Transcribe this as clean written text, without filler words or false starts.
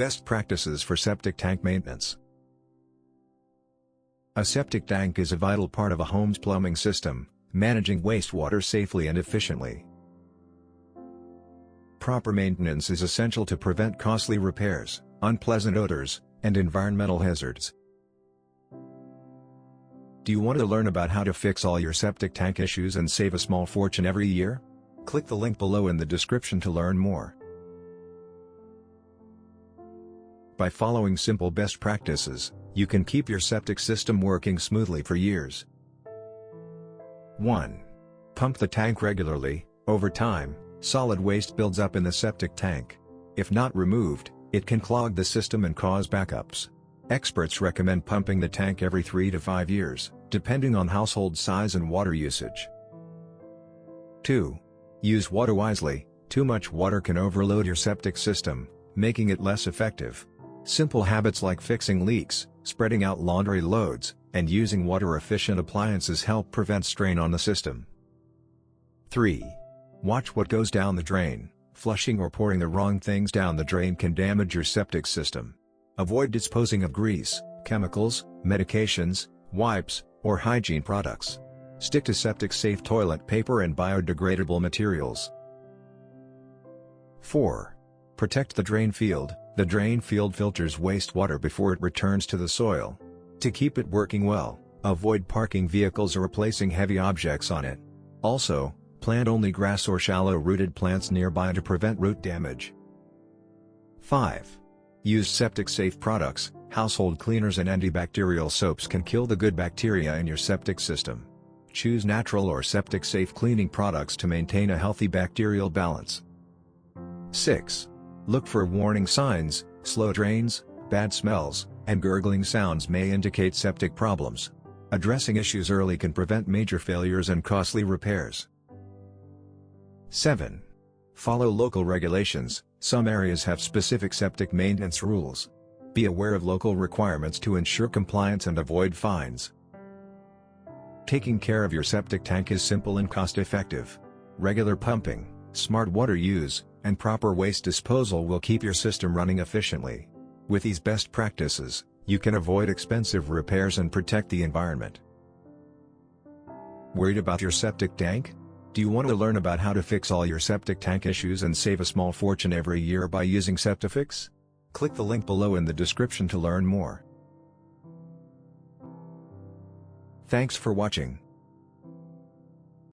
Best practices for septic tank maintenance. A septic tank is a vital part of a home's plumbing system, managing wastewater safely and efficiently. Proper maintenance is essential to prevent costly repairs, unpleasant odors, and environmental hazards. Do you want to learn about how to fix all your septic tank issues and save a small fortune every year? Click the link below in the description to learn more. By following simple best practices, you can keep your septic system working smoothly for years. 1. Pump the tank regularly. Over time, solid waste builds up in the septic tank. If not removed, it can clog the system and cause backups. Experts recommend pumping the tank every 3 to 5 years, depending on household size and water usage. 2. Use water wisely. Too much water can overload your septic system, making it less effective. Simple habits like fixing leaks, spreading out laundry loads, and using water-efficient appliances help prevent strain on the system. 3. Watch what goes down the drain. Flushing or pouring the wrong things down the drain can damage your septic system. Avoid disposing of grease, chemicals, medications, wipes, or hygiene products. Stick to septic-safe toilet paper and biodegradable materials. 4. Protect the drain field. The drain field filters wastewater before it returns to the soil. To keep it working well, avoid parking vehicles or placing heavy objects on it. Also, plant only grass or shallow-rooted plants nearby to prevent root damage. 5. Use septic-safe products. Household cleaners and antibacterial soaps can kill the good bacteria in your septic system. Choose natural or septic-safe cleaning products to maintain a healthy bacterial balance. 6. Look for warning signs. Slow drains, bad smells, and gurgling sounds may indicate septic problems. Addressing issues early can prevent major failures and costly repairs. 7. Follow local regulations. Some areas have specific septic maintenance rules. Be aware of local requirements to ensure compliance and avoid fines. Taking care of your septic tank is simple and cost-effective. Regular pumping, smart water use, and proper waste disposal will keep your system running efficiently. With these best practices, you can avoid expensive repairs and protect the environment. Worried about your septic tank? Do you want to learn about how to fix all your septic tank issues and save a small fortune every year by using Septifix? Click the link below in the description to learn more. Thanks for watching.